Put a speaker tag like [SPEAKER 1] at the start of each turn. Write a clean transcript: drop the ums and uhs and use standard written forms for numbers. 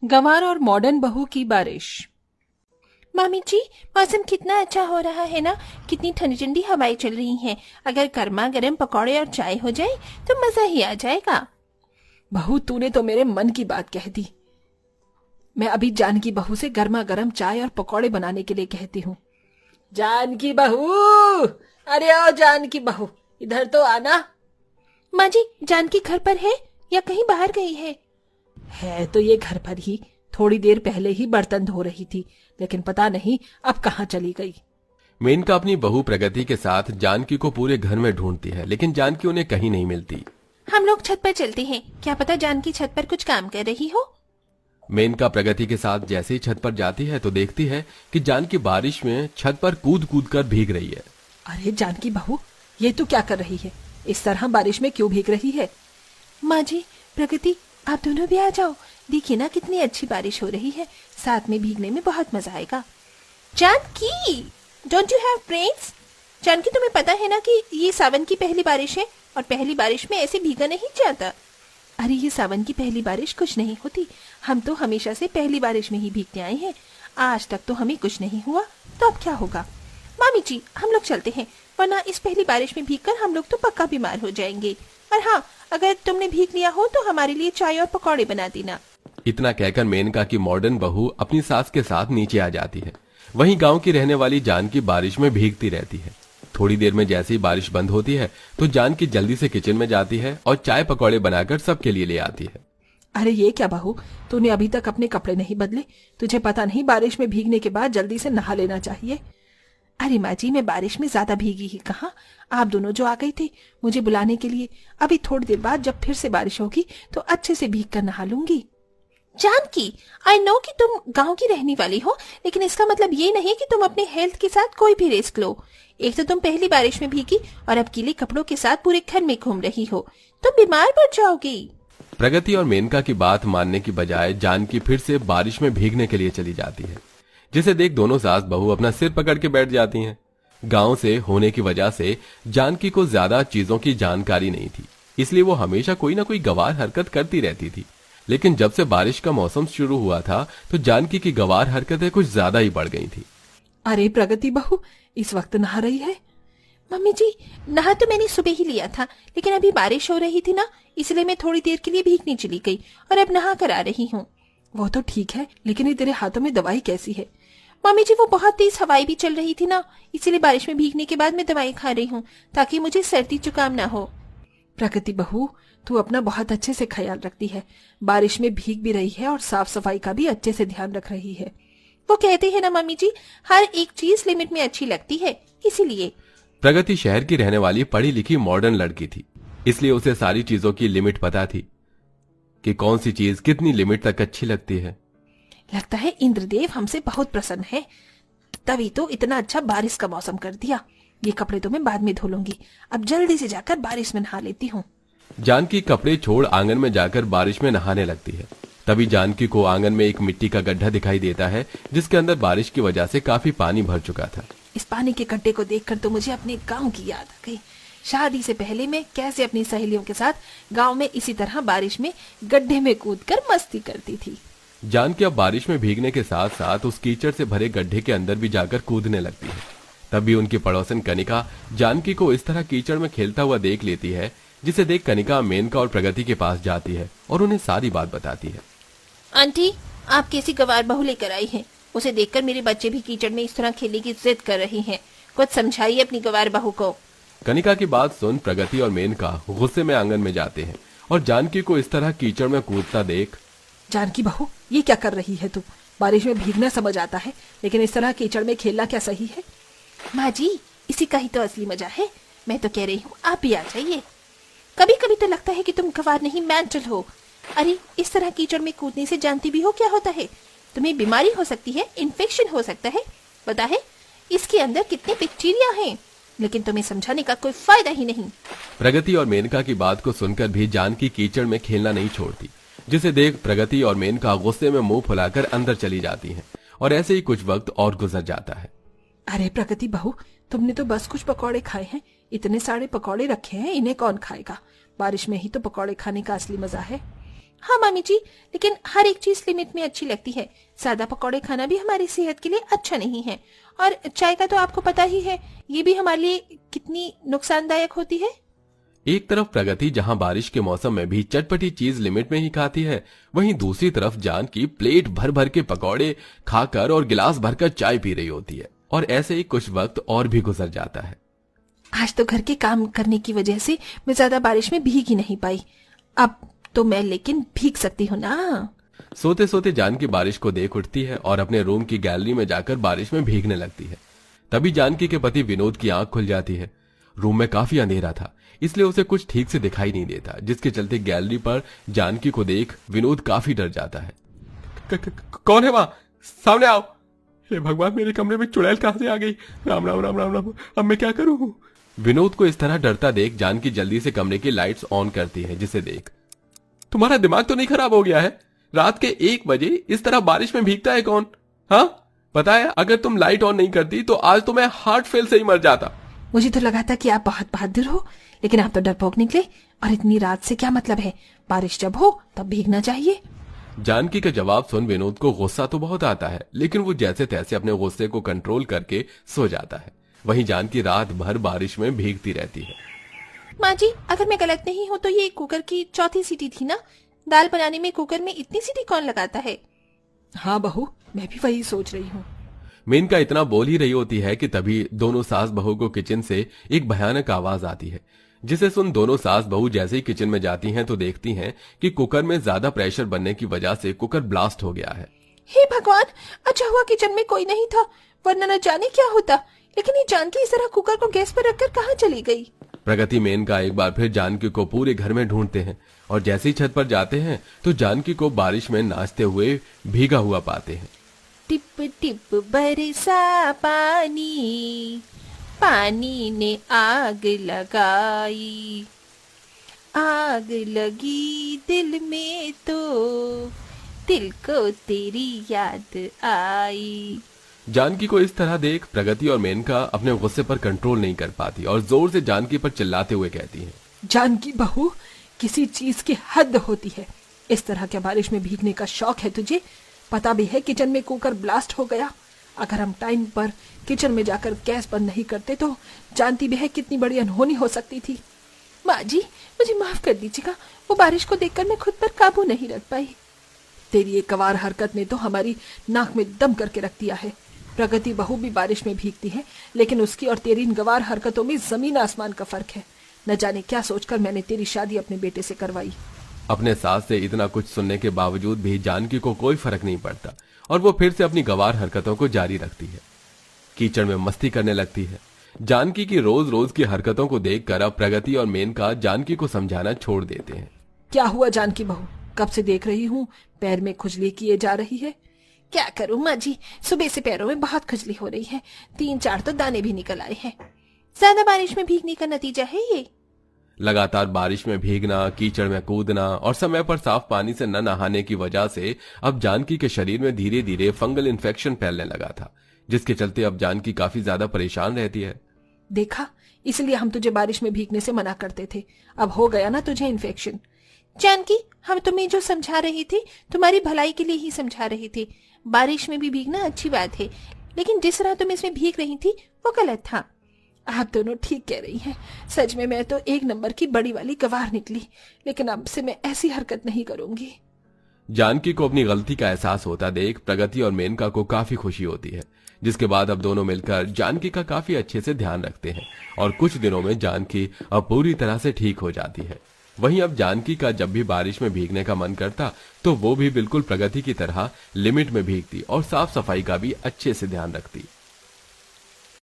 [SPEAKER 1] गंवार और मॉडर्न बहू की बारिश।
[SPEAKER 2] मामी जी, मौसम कितना अच्छा हो रहा है ना। कितनी ठंडी ठंडी हवाएं चल रही हैं। अगर गर्मा गर्म पकौड़े और चाय हो जाए तो मजा ही आ जाएगा।
[SPEAKER 1] बहू, तूने तो मेरे मन की बात कह दी। मैं अभी जानकी बहू से गर्मा गर्म चाय और पकौड़े बनाने के लिए कहती हूँ। जानकी बहू, अरे ओ जानकी बहू, इधर तो आना।
[SPEAKER 2] माँ जी, जानकी घर पर है या कहीं बाहर गई
[SPEAKER 1] है तो ये घर पर ही। थोड़ी देर पहले ही बर्तन धो रही थी, लेकिन पता नहीं अब कहाँ चली गई।
[SPEAKER 3] मेनका अपनी बहू प्रगति के साथ जानकी को पूरे घर में ढूंढती है, लेकिन जानकी उन्हें कहीं नहीं मिलती।
[SPEAKER 2] हम लोग छत पर चलते हैं, क्या पता जानकी छत पर कुछ काम कर रही हो।
[SPEAKER 3] मेनका प्रगति के साथ जैसे ही छत पर जाती है तो देखती है कि जानकी बारिश में छत पर कूद कूद कर भीग रही है।
[SPEAKER 1] अरे जानकी बहू, ये तू क्या कर रही है? इस तरह बारिश में क्यों भीग रही है?
[SPEAKER 2] माँ जी, प्रगति, आप दोनों भी आ जाओ। देखिए ना कितनी अच्छी बारिश हो रही है, साथ में भीगने में बहुत मजा आएगा। Janaki, don't you have friends? Janaki, तुम्हें पता है ना कि ये सावन की पहली बारिश है और पहली बारिश में ऐसे भीगा नहीं जाता। अरे ये सावन की पहली बारिश कुछ नहीं होती। हम तो हमेशा से पहली बारिश में ही भीगते आए हैं। आज तक तो हमें कुछ नहीं हुआ, तो अब क्या होगा? मामी जी, हम लोग चलते हैं, वरना इस पहली बारिश में भीगकर हम लोग तो पक्का बीमार हो जाएंगे। और हाँ, अगर तुमने भीग लिया हो तो हमारे लिए चाय और पकौड़े बना देना।
[SPEAKER 3] इतना कहकर मेनका की मॉडर्न बहू अपनी सास के साथ नीचे आ जाती है। वहीं गांव की रहने वाली जानकी बारिश में भीगती रहती है। थोड़ी देर में जैसे ही बारिश बंद होती है तो जानकी जल्दी से किचन में जाती है और चाय पकौड़े बनाकर सबके लिए ले आती है।
[SPEAKER 1] अरे ये क्या बहू, तूने अभी तक अपने कपड़े नहीं बदले? तुझे पता नहीं बारिश में भीगने के बाद जल्दी से नहा लेना चाहिए।
[SPEAKER 2] अरे माँ जी, मैं बारिश में ज्यादा भीगी ही कहाँ। आप दोनों जो आ गई थे मुझे बुलाने के लिए, अभी थोड़ी देर बाद जब फिर से बारिश होगी तो अच्छे से भीग कर नहा लूंगी। जानकी, आई नो कि तुम गांव की रहने वाली हो, लेकिन इसका मतलब ये नहीं कि तुम अपने हेल्थ के साथ कोई भी रिस्क लो। एक तो तुम पहली बारिश में भीगी और अब गीले कपड़ों के साथ पूरे घर में घूम रही हो, तुम बीमार पड़ जाओगी।
[SPEAKER 3] प्रगति और मेनका की बात मानने की बजाय जानकी फिर से बारिश में भीगने के लिए चली जाती है, जिसे देख दोनों सास बहू अपना सिर पकड़ के बैठ जाती हैं। गांव से होने की वजह से जानकी को ज्यादा चीजों की जानकारी नहीं थी, इसलिए वो हमेशा कोई ना कोई गंवार हरकत करती रहती थी। लेकिन जब से बारिश का मौसम शुरू हुआ था तो जानकी की गंवार हरकतें कुछ ज्यादा ही बढ़ गई थी।
[SPEAKER 1] अरे प्रगति बहू, इस वक्त नहा रही है?
[SPEAKER 2] मम्मी जी, नहा तो मैंने सुबह ही लिया था, लेकिन अभी बारिश हो रही थी ना, इसलिए मैं थोड़ी देर के लिए भीगने चली गई और अब नहा कर आ रही हूँ।
[SPEAKER 1] वो तो ठीक है, लेकिन ये तेरे हाथों में दवाई कैसी है?
[SPEAKER 2] मम्मी जी, वो बहुत तेज हवाई भी चल रही थी ना, इसीलिए बारिश में भीगने के बाद मैं दवाई खा रही हूँ ताकि मुझे सर्दी जुकाम ना हो।
[SPEAKER 1] प्रगति बहू, तू अपना बहुत अच्छे से ख्याल रखती है। बारिश में भीग भी रही है और साफ सफाई का भी अच्छे से ध्यान रख रही है।
[SPEAKER 2] वो कहते हैं ना मम्मी जी, हर एक चीज लिमिट में अच्छी लगती है, इसीलिए।
[SPEAKER 3] प्रगति शहर की रहने वाली पढ़ी लिखी मॉडर्न लड़की थी, इसलिए उसे सारी चीजों की लिमिट पता थी कि कौन सी चीज कितनी लिमिट तक अच्छी लगती है।
[SPEAKER 1] लगता है इंद्रदेव हमसे बहुत प्रसन्न है, तभी तो इतना अच्छा बारिश का मौसम कर दिया। ये कपड़े तो मैं बाद में धो लूंगी, अब जल्दी से जाकर बारिश में नहा लेती हूँ।
[SPEAKER 3] जानकी कपड़े छोड़ आंगन में जाकर बारिश में नहाने लगती है। तभी जानकी को आंगन में एक मिट्टी का गड्ढा दिखाई देता है, जिसके अंदर बारिश की वजह से काफी पानी भर चुका था।
[SPEAKER 1] इस पानी के गड्ढे को देखकर तो मुझे अपने गांव की याद आ गई। शादी से पहले मैं कैसे अपनी सहेलियों के साथ गांव में इसी तरह बारिश में गड्ढे में कूदकर मस्ती करती थी।
[SPEAKER 3] जानकी अब बारिश में भीगने के साथ साथ उस कीचड़ से भरे गड्ढे के अंदर भी जाकर कूदने लगती है। तभी उनकी पड़ोसन कनिका जानकी को इस तरह कीचड़ में खेलता हुआ देख लेती है, जिसे देख कनिका मेनका और प्रगति के पास जाती है और उन्हें सारी बात बताती है।
[SPEAKER 2] आंटी, आप कैसी गंवार बहू लेकर आई हैं? उसे देखकर मेरे बच्चे भी कीचड़ में इस तरह खेलने की जिद कर रही हैं। कुछ समझाइए अपनी गंवार बहू को।
[SPEAKER 3] कनिका की बात सुन प्रगति और मेनका गुस्से में आंगन में जाते हैं और जानकी को इस तरह कीचड़ में कूदता देख,
[SPEAKER 1] जानकी बहू, ये क्या कर रही है तू? बारिश में भीगना समझ आता है, लेकिन इस तरह कीचड़ में खेलना क्या सही है?
[SPEAKER 2] माँ जी, इसी का ही तो असली मजा है। मैं तो कह रही हूँ आप भी आ जाइए। कभी कभी तो लगता है कि तुम गंवार नहीं मेंटल हो। अरे इस तरह कीचड़ में कूदने से जानती भी हो क्या होता है? तुम्हें बीमारी हो सकती है, इन्फेक्शन हो सकता है। पता है इसके अंदर कितने बैक्टीरिया हैं, लेकिन तुम्हें समझाने का कोई फायदा ही नहीं।
[SPEAKER 3] प्रगति और मेनका की बात को सुनकर भी जानकी कीचड़ में खेलना नहीं छोड़ती, जिसे देख प्रगति और मेनका गुस्से में मुंह फुलाकर अंदर चली जाती हैं और ऐसे ही कुछ वक्त और गुजर जाता है।
[SPEAKER 1] अरे प्रगति बहू, तुमने तो बस कुछ पकौड़े खाए हैं, इतने सारे पकौड़े रखे हैं, इन्हें कौन खाएगा? बारिश में ही तो पकौड़े खाने का असली मजा है।
[SPEAKER 2] हाँ मामी जी, लेकिन हर एक चीज लिमिट में अच्छी लगती है। ज्यादा पकौड़े खाना भी हमारी सेहत के लिए अच्छा नहीं है। और चाय का तो आपको पता ही है, ये भी हमारे लिए कितनी नुकसानदायक होती है।
[SPEAKER 3] एक तरफ प्रगति जहां बारिश के मौसम में भी चटपटी चीज लिमिट में ही खाती है, वहीं दूसरी तरफ जानकी प्लेट भर भर के पकौड़े खाकर और गिलास भरकर चाय पी रही होती है। और ऐसे ही कुछ वक्त और भी गुजर जाता है।
[SPEAKER 2] आज तो घर के काम करने की वजह से मैं ज्यादा बारिश में भीग ही नहीं पाई। अब तो मैं लेकिन भीग सकती हूँ ना।
[SPEAKER 3] सोते सोते जानकी बारिश को देख उठती है और अपने रूम की गैलरी में जाकर बारिश में भीगने लगती है। तभी जानकी के पति विनोद की आंख खुल जाती है। रूम में काफी अंधेरा था, इसलिए उसे कुछ ठीक से दिखाई नहीं देता, जिसके चलते गैलरी पर जानकी को देख विनोद काफी डर जाता है। कौन है वहां? सामने आओ। हे भगवान, मेरे कमरे में चुड़ैल कहां से आ गई? राम राम राम राम राम, अब मैं क्या करूं? विनोद को इस तरह डरता देख जानकी जल्दी से कमरे की लाइट्स ऑन करती है, जिसे देख, तुम्हारा दिमाग तो नहीं खराब हो गया है? रात के 1 बजे इस तरह बारिश में भीगता है कौन? हाँ, पता है अगर तुम लाइट ऑन नहीं करती तो आज तो मैं हार्ट फेल से ही मर जाता।
[SPEAKER 2] मुझे तो लगा था कि आप बहुत बहादुर हो, लेकिन आप तो डरपोक निकले। और इतनी रात से क्या मतलब है? बारिश जब हो तब भीगना चाहिए।
[SPEAKER 3] जानकी का जवाब सुन विनोद को गुस्सा तो बहुत आता है, लेकिन वो जैसे तैसे अपने गुस्से को कंट्रोल करके सो जाता है। वहीं जानकी रात भर बारिश में भीगती रहती है।
[SPEAKER 2] माँ जी, अगर मैं गलत नहीं हूँ तो ये कुकर की चौथी सीटी थी ना? दाल बनाने में कुकर में इतनी सीटी कौन लगाता है?
[SPEAKER 1] हाँ बहू, मैं भी वही सोच रही हूँ।
[SPEAKER 3] मेनका इतना बोल ही रही होती है कि तभी दोनों सास बहू को किचन से एक भयानक आवाज आती है, जिसे सुन दोनों सास बहू जैसे ही किचन में जाती हैं तो देखती हैं कि कुकर में ज्यादा प्रेशर बनने की वजह से कुकर ब्लास्ट हो गया है।
[SPEAKER 2] हे भगवान, अच्छा हुआ किचन में कोई नहीं था, वरना न जाने क्या होता। लेकिन ये जानकी इस तरह कुकर को गैस पर रखकर कहाँ चली गई?
[SPEAKER 3] प्रगति मेनका एक बार फिर जानकी को पूरे घर में ढूंढते हैं और जैसे ही छत पर जाते हैं तो जानकी को बारिश में नाचते हुए भीगा हुआ पाते हैं।
[SPEAKER 2] टिप टिप बरसा पानी, पानी ने आग लगाई, आग लगी दिल में तो दिल को तेरी याद आई।
[SPEAKER 3] जानकी को इस तरह देख प्रगति और मेनका अपने गुस्से पर कंट्रोल नहीं कर पाती और जोर से जानकी पर चिल्लाते हुए कहती हैं,
[SPEAKER 1] जानकी बहू, किसी चीज की हद होती है। इस तरह के बारिश में भीगने का शौक है तुझे? पता भी है किचन में कुकर ब्लास्ट हो गया। अगर हम टाइम पर किचन में जाकर गैस बंद नहीं करते तो जानती भी है कितनी बड़ी अनहोनी हो सकती थी।
[SPEAKER 2] माँ जी, मुझे माफ कर दीजिएगा, वो बारिश को देखकर मैं खुद पर काबू नहीं रख पाई।
[SPEAKER 1] तेरी ये कवार हरकत ने तो हमारी नाक में दम करके रख दिया है। प्रगति बहू भी बारिश में भीगती है, लेकिन उसकी और तेरी इन गवार हरकतों में जमीन आसमान का फर्क है। न जाने क्या सोचकर मैंने तेरी शादी अपने बेटे से करवाई।
[SPEAKER 3] अपने सास से इतना कुछ सुनने के बावजूद भी जानकी को कोई फर्क नहीं पड़ता और वो फिर से अपनी गवार हरकतों को जारी रखती है। कीचड़ में मस्ती करने लगती है। जानकी की रोज रोज की हरकतों को देखकर अब प्रगति और मेनका जानकी को समझाना छोड़ देते हैं।
[SPEAKER 1] क्या हुआ जानकी बहू? कब से देख रही हूँ पैर में खुजली किए जा रही है।
[SPEAKER 2] क्या करूं माँ जी, सुबह से पैरों में बहुत खुजली हो रही है। 3-4 तो दाने भी निकल आए हैं। ज्यादा बारिश में भीगने का नतीजा है ये।
[SPEAKER 3] लगातार बारिश में भीगना, कीचड़ में कूदना और समय पर साफ पानी से न नहाने की वजह से अब जानकी के शरीर में धीरे धीरे फंगल इन्फेक्शन फैलने लगा था, जिसके चलते अब जानकी काफी ज्यादा परेशान रहती है।
[SPEAKER 1] देखा, इसलिए हम तुझे बारिश में भीगने से मना करते थे। अब हो गया ना तुझे इन्फेक्शन।
[SPEAKER 2] जानकी, हम तुम्हें जो समझा रही थी तुम्हारी भलाई के लिए ही समझा रही थी। बारिश में भी भीगना अच्छी बात है, लेकिन जिस तरह तुम इसमें भीग रही थी वो गलत था।
[SPEAKER 1] आप दोनों ठीक कह रही हैं। सच में मैं तो 1 नंबर की बड़ी वाली गवार निकली, लेकिन अब से मैं ऐसी हरकत नहीं करूंगी।
[SPEAKER 3] जानकी को अपनी गलती का एहसास होता देख प्रगति और मेनका को काफी खुशी होती है, जिसके बाद अब दोनों मिलकर जानकी का काफी अच्छे से ध्यान रखते हैं और कुछ दिनों में जानकी अब पूरी तरह से ठीक हो जाती है। वहीं अब जानकी का जब भी बारिश में भीगने का मन करता तो वो भी बिल्कुल प्रगति की तरह लिमिट में भीगती और साफ सफाई का भी अच्छे से ध्यान रखती।